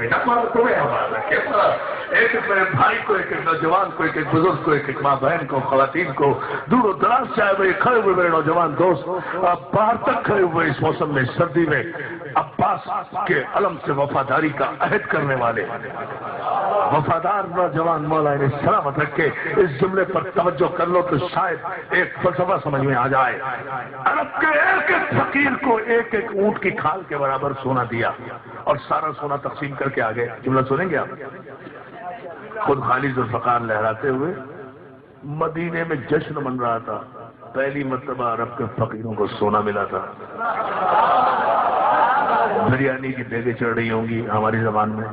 बेटा मारो तुम्हें हमारा क्या पता। एक एक मेरे भाई को, एक एक नौजवान को, एक एक बुजुर्ग को, एक एक माँ बहन को, खवातीन को, दूर दराज से आए हुए खड़े हुए मेरे नौजवान दोस्त, बाहर तक खड़े हुए इस मौसम में, सर्दी में, अब्बास के अलम से वफादारी का अहद करने वाले वफादार नौजवान मौला इन्हें सलामत रखे। इस जुमले पर तवज्जो कर लो तो शायद एक फलसफा समझ में आ जाए। अरब के एक एक फकीर को एक एक ऊंट की खाल के बराबर सोना दिया और सारा सोना तकसीम करके आ गए। जुमला सुनेंगे आप? खुद खाली जुल्फकार लहराते हुए मदीने में जश्न मन रहा था। पहली मर्तबा अरब के फकीरों को सोना मिला था। बिरयानी की देगे चढ़ रही होंगी हमारी जबान में।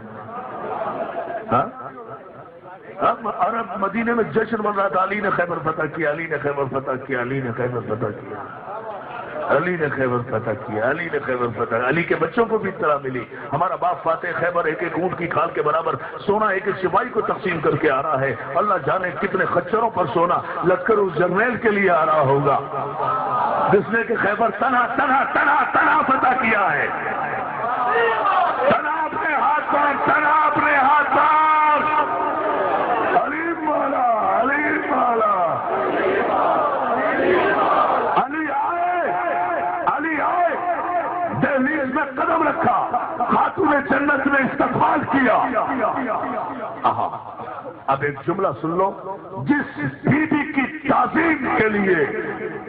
अरब मदीने में जश्न मन रहा था। अली ने खैबर फतह किया, अली ने खैबर फतह किया, अली ने खैबर फतह किया, अली ने खैबर फतह किया, अली ने खैबर फतह। अली के बच्चों को भी इत्तला मिली। हमारा बाप फातेह खैबर एक एक ऊंट की खाल के बराबर सोना एक एक सिपाही को तकसीम करके आ रहा है। अल्लाह जाने कितने खच्चरों पर सोना लगकर उस जर्नैल के लिए आ रहा होगा जिसने के खैबर तना तना तना तना फतह किया है। तना अपने हाथ पर, तना अपने हाथ पर। अली मौला, अली मौला, अली आए, अली आए। दहलीज में कदम रखा, खातून जन्नत में इस्तकबाल किया। अब एक जुमला सुन लो। जिस बीबी की ताज़ीम के लिए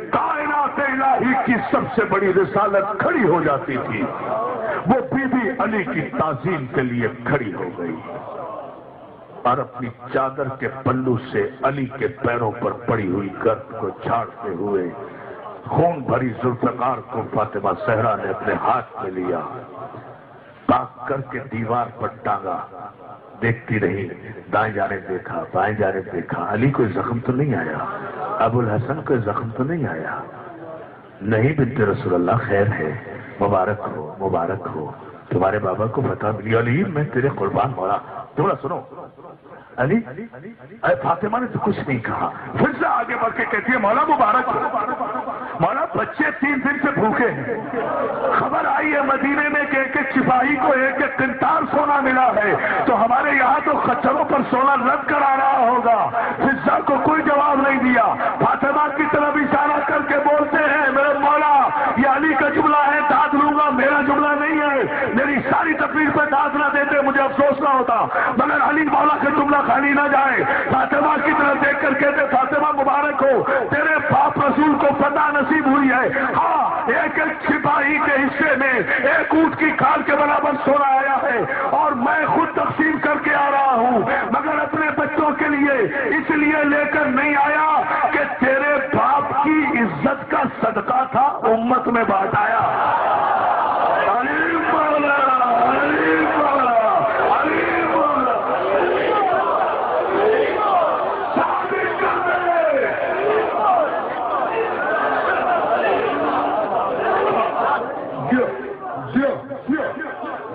कायनात इलाही की सबसे बड़ी रिसालत खड़ी हो जाती थी, वो बीबी अली की ताज़ीम के लिए खड़ी हो गई और अपनी चादर के पल्लू से अली के पैरों पर पड़ी हुई गर्द को झाड़ते हुए खून भरी जुल्फकार को फातिमा सहरा ने अपने हाथ में लिया, पाक करके दीवार पर टांगा। देखती रही, दाएं जाने देखा, बाएं जाने देखा। अली कोई जख्म तो नहीं आया, अबुल हसन कोई जख्म तो नहीं आया। नहीं बिन्ते रसूलुल्लाह, खैर है, मुबारक हो, मुबारक हो, तुम्हारे बाबा को फतह मिली। अली मैं तेरे कुर्बान मौला। थोड़ा सुनो, अली फातिमा ने तो कुछ नहीं कहा। फिर से आगे बढ़ के कहती है मौला मुबारक हो, मौला बच्चे 3 दिन से भूखे हैं। खबर आई है मदीने में कि एक एक सिपाही को एक एक किंताल सोना मिला है, तो हमारे यहाँ तो खच्चरों पर सोना रद्द करा रहा होगा। फिजा को कोई जवाब नहीं दिया। फातिमा की तरफ इशारा करके बोलते हैं मेरे मौला ये अली का जुमला है, दाद लूंगा, मेरा जुमला नहीं है। मेरी सारी तकलीफ पे दाद ना देते, मुझे अफसोस ना होता, मगर अली मौला का जुमला खाली ना जाए। फातिमा की तरफ देख कर कहते फातिमा मुबारक हो, तेरे बाप रसूल को फतह नसीब हुई है। हाँ, एक एक सिपाही के हिस्से में एक ऊंट की खाल के बराबर सोना आया है और मैं खुद तकसीम करके आ रहा हूँ, मगर अपने बच्चों के लिए इसलिए लेकर नहीं आया कि तेरे बाप की इज्जत का सदका था, उम्मत में बांटाया। अली मौला, अली मौला, अली मौला, साबित कर दे। जियो, जियो, जियो,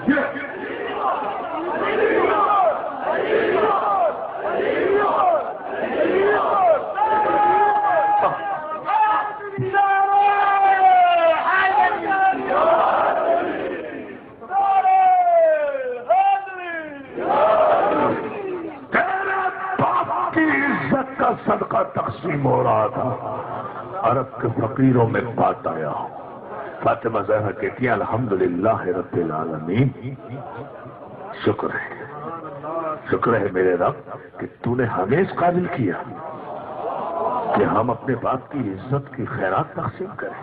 जियो। सदका तकसीम हो रहा था, अरब के फकीरों में बात आया। फातिमा ज़हरा कहती है अल्हम्दुलिल्लाह रब्बिल आलमीन, शुक्र है मेरे रब कि तूने हमें इस काबिल किया कि हम अपने बाप की इज्जत की खैरात तकसीम करें।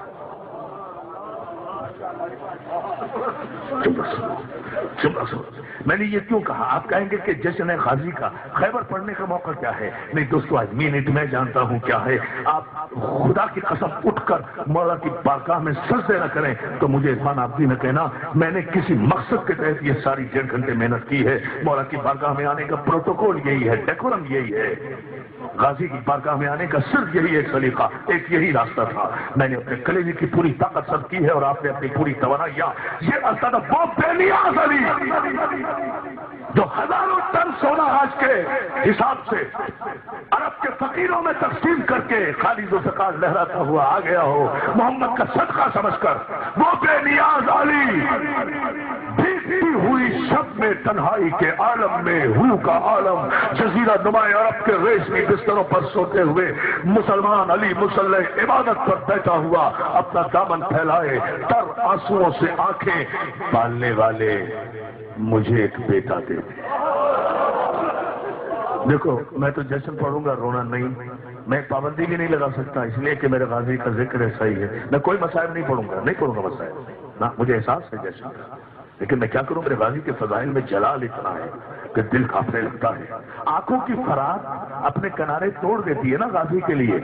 चुप रहो। मैंने ये क्यों कहा? आप कहेंगे कि जश्न गाजी का खैबर पढ़ने का मौका क्या है? नहीं दोस्तों, आज मिनट में जानता हूं क्या है। आप खुदा की कसम उठकर मौला की बारगाह में सजदे न करें तो मुझे इरफान आप भी न कहना मैंने किसी मकसद के तहत ये सारी 1.5 घंटे मेहनत की है। मौला की बारगाह में आने का प्रोटोकॉल यही है, डेकोरम यही है। गाजी की बारगाह में आने का सिर्फ यही एक सलीका, एक यही रास्ता था। मैंने अपने कलेजे की पूरी ताकत सर्व की है और आपने अपनी पूरी तवानाइयां। ये असद वो बेनियाज अली जो हजारों टन सोना आज के हिसाब से अरब के फकीरों में तकसीम करके खाली जुल्फकार लहराता हुआ आ गया हो, मोहम्मद का सदका समझकर, वो बेनियाज अली भी हुई शब में तन्हाई के आलम में हू का आलम जजीरा नुमाए अरब के रेशमी बिस्तरों पर सोते हुए मुसलमान अली मुसल्ले इबादत पर बैठा हुआ अपना दामन फैलाए तर आंसुओं से आंखें पालने वाले मुझे एक बेटा दे दे। देखो मैं तो जश्न पढ़ूंगा, रोना नहीं। मैं पाबंदी भी नहीं लगा सकता इसलिए कि मेरे गाजी का जिक्र ऐसा ही है। मैं कोई मसाइब नहीं पढ़ूंगा मसाइब ना, मुझे एहसास है जश्न, लेकिन मैं क्या करूं, मेरे गाजी के फजाइल में जलाल इतना है कि दिल कांपने लगता है। आंखों की फराग अपने किनारे तोड़ देती है ना गाजी के लिए।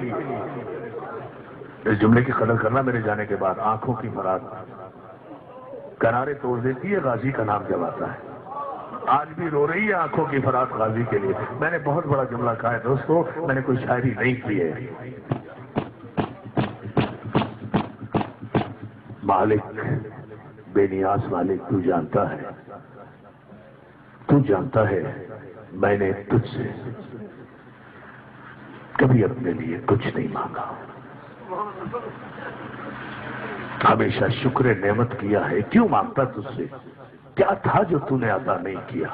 इस जुमले की कदर करना मेरे जाने के बाद, आंखों की फराग किनारे तोड़ देती है गाजी का नाम जब आता है। आज भी रो रही है आंखों की फराग गाजी के लिए। मैंने बहुत बड़ा जुमला कहा है दोस्तों, मैंने कोई शायरी नहीं की है। मालिक बेनियाज मालिक, तू जानता है मैंने तुझसे कभी अपने लिए कुछ नहीं मांगा, हमेशा शुक्र नेमत किया है। क्यों मांगता तुझसे, क्या था जो तूने अता नहीं किया।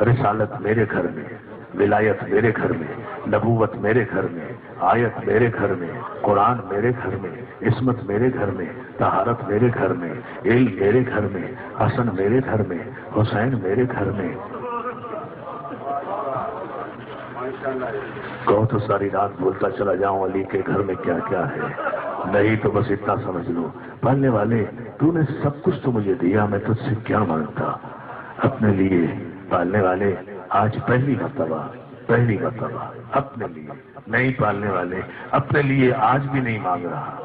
रिसालत मेरे घर में, विलायत मेरे घर में, नबूवत मेरे घर में, आयत मेरे घर में, कुरान मेरे घर में, इस्मत मेरे घर में, तहारत मेरे घर में, इल्म मेरे घर में, हसन मेरे घर में, हुसैन मेरे घर में। कहो तो सारी रात बोलता चला जाऊं अली के घर में क्या क्या है, नहीं तो बस इतना समझ लो पालने वाले तूने सब कुछ तो मुझे दिया, मैं तुझसे क्या मांगता अपने लिए। पालने वाले आज पहली मर्तबा अपने लिए नहीं, पालने वाले अपने लिए आज भी नहीं मांग रहा।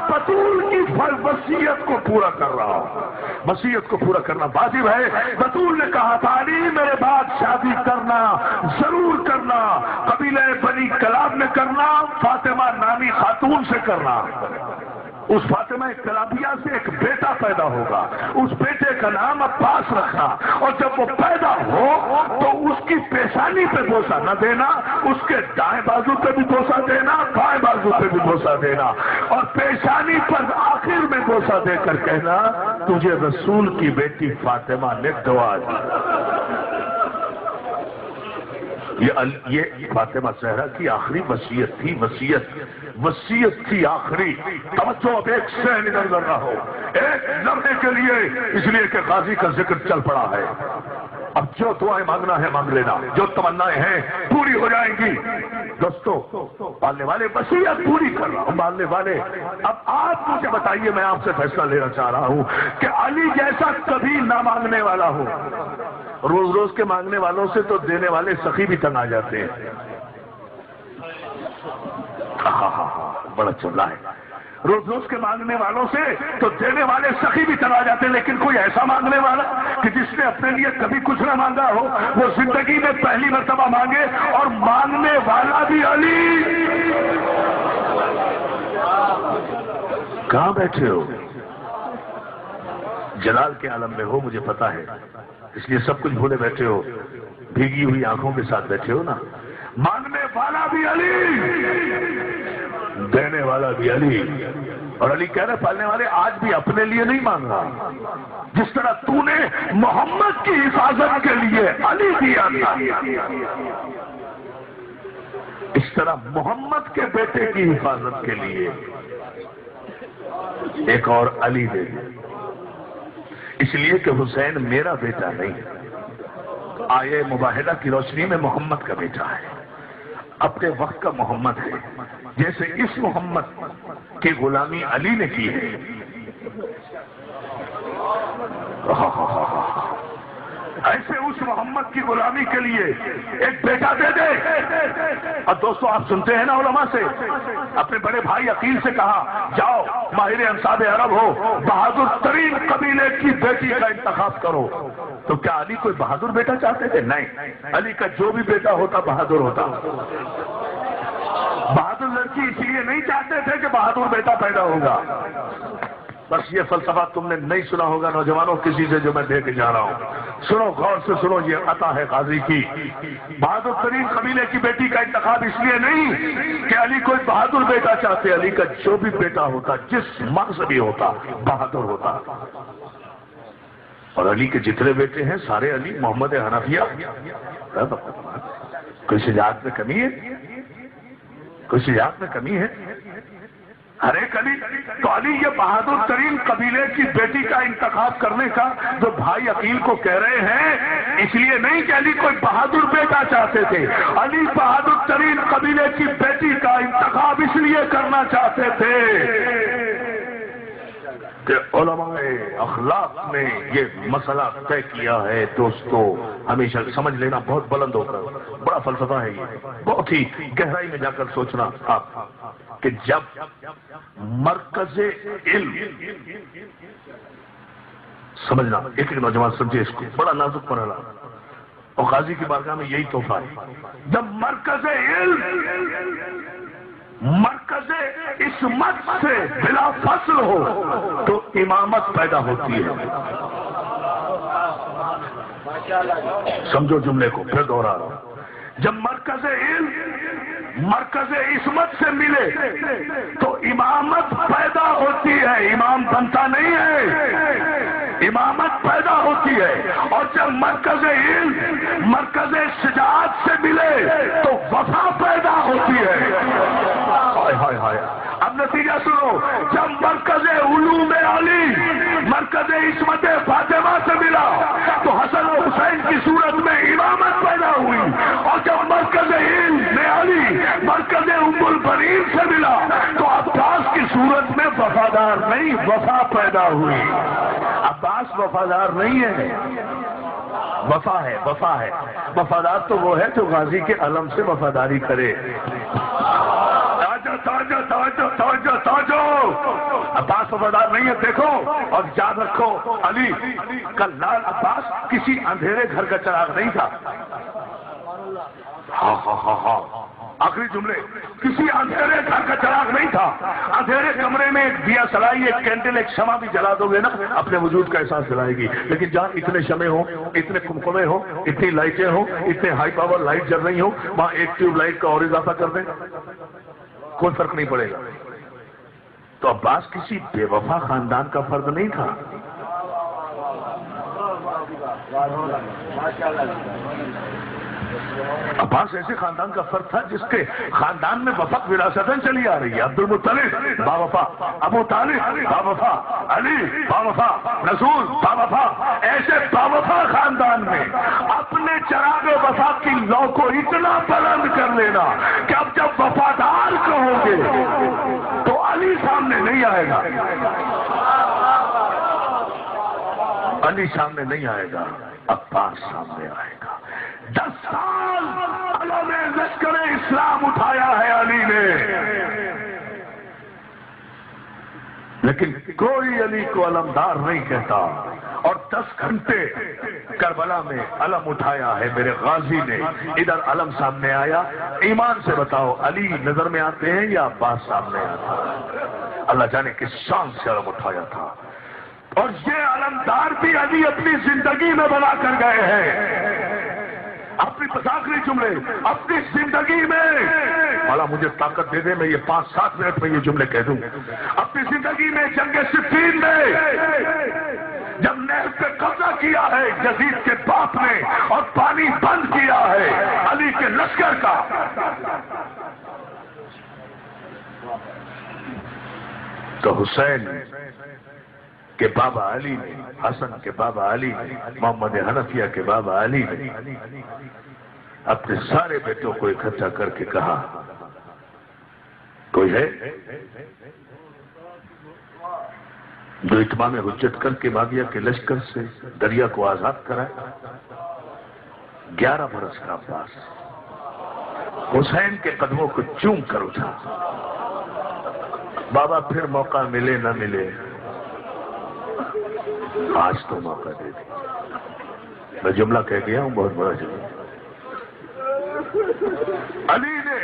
बतूल की वसीयत को पूरा कर रहा हूं, वसीयत को पूरा करना वाजिब है। बतूल ने कहा था अली मेरे बाद शादी करना जरूर करना, कबीले बनी कलाब में करना, फातिमा नामी खातून से करना। उस फातिमा कलाबिया से एक बेटा पैदा होगा, उस बेटे का नाम अब्बास रखना, और जब वो पैदा हो तो उसकी पेशानी पे बोसा न देना, उसके दाएं बाजू पे भी बोसा देना, बाएं बाजू पे भी बोसा देना, और पेशानी पर आखिर में बोसा देकर कहना तुझे रसूल की बेटी फातिमा ने दुआ दी। ये फातिमा सहरा की आखिरी वसीयत थी, वसीयत थी आखिरी। तवज्जो अब एक सेकंड इधर कर रहा हो, एक लम्हे के लिए, इसलिए कि गाजी का जिक्र चल पड़ा है। अब जो दुआएं मांगना है मांग लेना, जो तमन्नाएं हैं पूरी हो जाएंगी। दोस्तों पालने वाले वसीयत पूरी कर रहा हूं, पालने वाले अब आप मुझे बताइए, मैं आपसे फैसला लेना चाह रहा हूं कि अली जैसा कभी ना मांगने वाला हो। रोज रोज के मांगने वालों से तो देने वाले सखी भी तंग आ जाते हैं। बड़ा चुल्ला है, रोज रोज के मांगने वालों से तो देने वाले सखी भी तंग आ जाते हैं, लेकिन कोई ऐसा मांगने वाला कि जिसने अपने लिए कभी कुछ ना मांगा हो, वो जिंदगी में पहली मर्तबा मांगे, और मांगने वाला भी अली। कहां बैठे हो, जलाल के आलम में हो, मुझे पता है, इसलिए सब कुछ भूले बैठे हो, भीगी हुई आंखों के साथ बैठे हो ना। मांगने वाला भी अली, देने वाला भी अली। और अली कह रहे पालने वाले आज भी अपने लिए नहीं मांग रहा, जिस तरह तूने मोहम्मद की हिफाजत के लिए अली दिया था, इस तरह मोहम्मद के बेटे की हिफाजत के लिए एक और अली दे दे। इसलिए कि हुसैन मेरा बेटा नहीं, आये मुबाहिदा की रोशनी में मोहम्मद का बेटा है, अपने वक्त का मोहम्मद है। जैसे इस मोहम्मद की गुलामी अली ने की है, ऐसे उस मोहम्मद की गुलामी के लिए एक बेटा दे दे। और दोस्तों आप सुनते हैं ना उलमा से, अपने बड़े भाई अकील से कहा जाओ माहिर अंसाब अरब हो, बहादुर तरीन कबीले की बेटी का इंतखाब करो। तो क्या अली कोई बहादुर बेटा चाहते थे? नहीं, अली का जो भी बेटा होता बहादुर होता। बहादुर लड़की इसलिए नहीं चाहते थे कि बहादुर बेटा पैदा होगा, بس یہ فلسفہ تم نے نہیں سنا ہوگا نوجوانوں کسی سے جو میں دے کے جا رہا ہوں. سنو غور سے سنو، یہ عطا ہے غازی کی. بہادر ترین قبیلے کی بیٹی کا انتخاب اس لیے نہیں کہ علی کوئی بہادر بیٹا چاہتے، علی کا جو بھی بیٹا ہوتا، جس مرض بھی ہوتا، بہادر ہوتا. اور علی کے جتنے بیٹے ہیں سارے علی محمد حنفیہ. کوئی شجاعت میں کمی ہے؟ کوئی شجاعت میں کمی ہے؟ ہر ایک علی. تو علی یہ بہادر ترین قبیلے کی بیٹی کا انتخاب کرنے کا جو بھائی عقیل کو کہہ رہے ہیں، اس لیے نہیں کہ علی کوئی بہادر بیٹا چاہتے تھے، علی بہادر ترین قبیلے کی بیٹی کا انتخاب اس لیے کرنا چاہتے تھے کہ علماء اخلاق نے یہ مسئلہ طے کیا ہے. دوستو ہمیشہ سمجھ لینا، بہت بلند ہو کر بڑا فلسفہ ہے یہ، بہت ہی گہرائی میں جا کر سوچنا آپ کہ جب مرکز علم، سمجھنا ایک ایک نوجوان سمجھے اس کو، بڑا نازک مرحلہ اور غازی کی بارگاہ میں یہی تحفہ ہے. جب مرکز علم مرکز عصمت سے بلا فصل ہو تو امامت پیدا ہوتی ہے. سمجھو جملے کو، پھر دوہرا رہا ہوں. جب مرکز علم مرکز عصمت سے ملے تو امامت پیدا ہوتی ہے، امام بنتا نہیں ہے، امامت پیدا ہوتی ہے. اور جب مرکز علم مرکز شجاعت سے ملے تو وفا پیدا ہوتی ہے. ہائے ہائے. اب نتیجہ سنو، جب مرکز علوم علی مرکز عصمت فاطمہ سے ملا تو حسن و حسین کی صورت میں امامت پیدا ہوئی. اور جب مرکز علم علی مرکز ام البنین سے ملا تو عباس کی صورت میں وفادار نہیں، وفا پیدا ہوئی. عباس وفادار نہیں ہے، وفا ہے، وفا ہے. وفادار تو وہ ہے جو غازی کے علم سے وفاداری کرے. تاجو تاجو تاجو تاجو. عباس وفادار نہیں ہے، دیکھو اور یاد رکھو، علی کا لال عباس کسی اندھیرے گھر کا چراغ نہیں تھا. ہاں ہاں ہاں ہاں، آخری جملے، کسی اندھیرے گھر کا چراغ نہیں تھا. اندھیرے کمرے میں ایک دیا سلائی، ایک کینڈل، ایک شمع بھی جلا دو گے نا اپنے وجود کا احساس دلائے گی. لیکن جہاں اتنے شمع ہوں، اتنے کمکمے ہوں، اتنی لائٹیں ہوں، اتنے ہائی پاور لائٹ جل رہی ہوں، وہاں ایک ٹیوب لائٹ کا اور اضافہ کر دیں، کوئی فرق نہیں پڑے گا. تو عباس کسی بے وفا خاندان کا فرد نہیں تھا. عباس ایسے خاندان کا فرد تھا جس کے خاندان میں وفا وراثتاً چلی آ رہی ہے. عبد المطلب باوفا، ابو طالب باوفا، علی باوفا، رسول باوفا. ایسے باوفا خاندان میں اپنے چراغ وفا کی لو کو اتنا بلند کر لینا کہ اب جب وفادار کہو گے تو علی سامنے نہیں آئے گا، علی سامنے نہیں آئے گا، عباس سامنے آئے گا. 10 سال علم لشکر اسلام اٹھایا ہے علی نے، لیکن کوئی علی کو علمدار نہیں کہتا. اور 10 گھنٹے کربلا میں علم اٹھایا ہے میرے غازی نے. ادھر علم سامنے آیا. ایمان سے بتاؤ، علی نظر میں آتے ہیں یا عباس سامنے آتا ہے؟ اللہ جانے کس شان سے علم اٹھایا تھا. اور یہ علمدار بھی علی اپنی زندگی میں بنا کر گئے ہیں. اپنی آخری جملے اپنی زندگی میں، والا مجھے طاقت دے دے، میں یہ 5-7 منٹ میں یہ جملے کہہ دوں. اپنی زندگی میں جنگ صفین میں جب نہر پہ قبضہ کیا ہے یزید کے باپ نے اور پانی بند کیا ہے علی کے لشکر کا، تو حسین کہ بابا علی نے، حسن کے بابا علی نے، محمد حنفیہ کے بابا علی نے اپنے سارے بیٹوں کو اکٹھا کر کے کہا، کوئی ہے جو اتمام حجت کر کے باغیہ کے لشکر سے دریا کو آزاد کرائے؟ 11 برس کا عباس حسین کے قدموں کو چوم کر اٹھا. بابا پھر موقع ملے نہ ملے، آج تو موقع دے دی. میں جملہ کہہ گیا ہوں، بہت بڑا جملہ. علی نے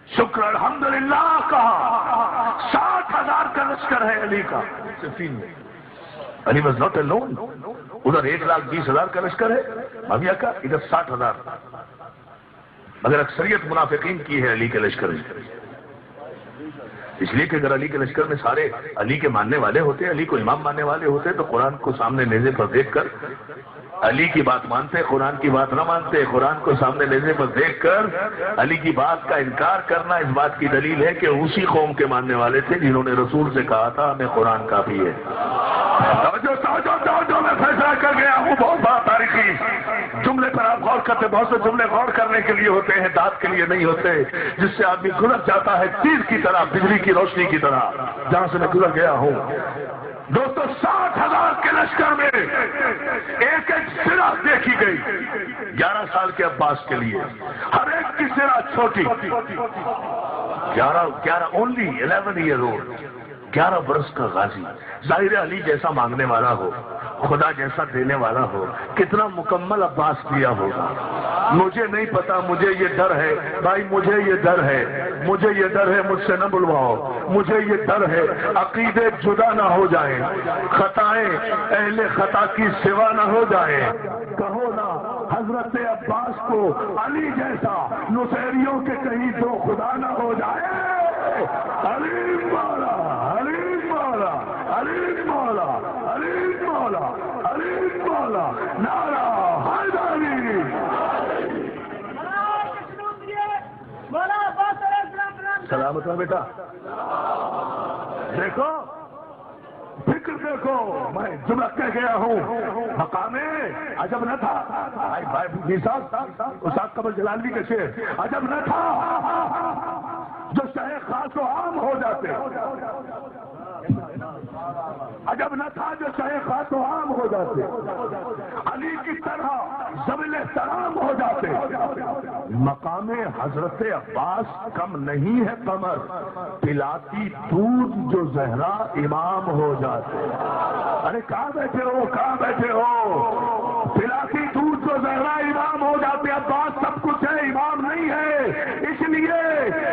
شکر الحمدللہ کہا. 60,000 کا لشکر ہے علی کا صفین میں. علی واز ناٹ alone. ادھر 1,20,000 کا لشکر ہے معاویہ کا، ادھر 60,000. مگر اکثریت منافقین کی ہے علی کے لشکر میں. اس لیے کہ اگر علی کے لشکر میں سارے علی کے ماننے والے ہوتے، علی کو امام ماننے والے ہوتے، تو قرآن کو سامنے نیزے پر دیکھ کر علی کی بات مانتے، قرآن کی بات نہ مانتے. قرآن کو سامنے نیزے پر دیکھ کر علی کی بات کا انکار کرنا اس بات کی دلیل ہے کہ اسی قوم کے ماننے والے تھے جنہوں نے رسول سے کہا تھا ہمیں قرآن کافی ہے. جو میں فیصلہ کر گیا ہوں بہت بڑا تاریخی جملے پر آپ غور کرتے. بہت سے جملے غور کرنے کے لیے ہوتے ہیں، داد کے لیے نہیں ہوتے، جس سے آدمی گزر جاتا ہے تیر کی طرح، بجلی کی روشنی کی طرح. جہاں سے میں گزر گیا ہوں دوستو، 60,000 کے لشکر میں ایک ایک سرہ دیکھی گئی. 11 سال کے عباس کے لیے ہر ایک کی سرہ چھوٹی. 11 اونلی 11 ایئر اولڈ، 11 برس کا غازی. ظاہر علی جیسا مانگنے والا ہو، خدا جیسا دینے والا ہو، کتنا مکمل عباس دیا ہوگا. مجھے نہیں پتا، مجھے یہ ڈر ہے بھائی، مجھے یہ ڈر ہے، مجھے یہ ڈر ہے، مجھ سے نہ بلواؤ. مجھے یہ ڈر ہے عقیدے جدا نہ ہو جائیں، خطائیں اہل خطا کی سوا نہ ہو جائیں. کہو نا حضرت عباس کو علی جیسا نصیریوں کے کہیں دو خدا نہ ہو جائے. علی مولا، علی مولا، علی مولا، علی مولا، علی مولا، نعرہ حیدری. سلامت ہے بیٹا. دیکھو فکر دیکھو، میں جملہ کہہ گیا ہوں. مقام عجب نہ تھا استاد قمر جلالی کے شعر. عجب نہ تھا جو شہ خاص و عام ہو جاتے. عجب نہ تھا جو شہ خاص و عام ہو جاتے. علی کی طرح ذویل احترام ہو جاتے. مقام حضرت عباس کم نہیں ہے قمر، پلاتی دودھ جو زہرا امام ہو جاتے. ارے کہاں بیٹھے ہو، کہاں بیٹھے ہو؟ پلاتی دودھ جو زہرا امام ہو جاتے. عباس سب کچھ ہے، امام نہیں ہے. اس لیے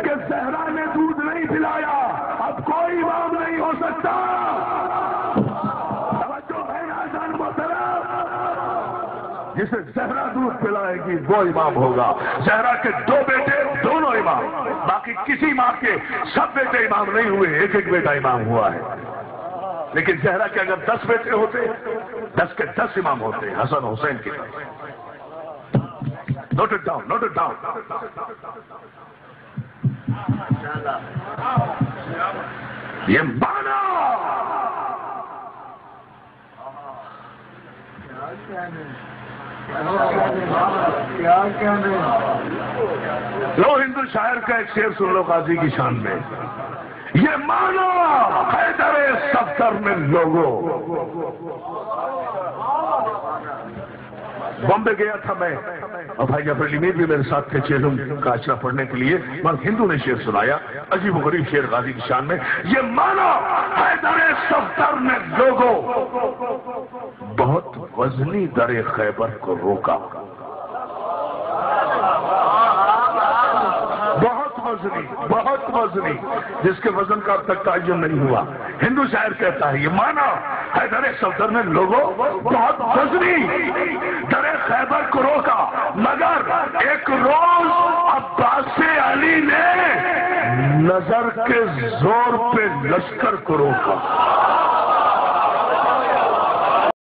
کہ زہرا نے دودھ نہیں پلایا، اب کوئی امام نہیں ہو سکتا. جسے زہرا دودھ پلائے گی وہ امام ہوگا. زہرا کے 2 بیٹے دونوں امام، باقی کسی ماں کے سب بیٹے امام نہیں ہوئے، ایک ایک بیٹا امام ہوا ہے. لیکن زہرا کے اگر 10 بیٹے ہوتے 10 کے 10 امام ہوتے حسن حسین کے. Note it down, note it down. یہ مانا لو ہندو شاعر کا ایک شعر سن لو قاضی کی شان میں. یہ مانو حیدر صفدر میں لوگوں. بامبے گیا تھا میں اور بھائی جعفر علی میر بھی میرے ساتھ تھے چیلوں کا اشرا پڑھنے کے لیے. مگر ہندو نے شعر سنایا عجیب و غریب شعر غازی کی شان میں. یہ مانو حیدر صفدر میں لوگوں، بہت وزنی در خیبر کو روکا. بہت وزنی جس کے وزن کا اب تک تعین نہیں ہوا. ہندو شاعر کہتا ہے یہ مانا حیدر صفدر نے لوگوں بہت وزنی در خیبر کو روکا، مگر ایک روز عباس علی نے نظر کے زور پہ لشکر کو روکا.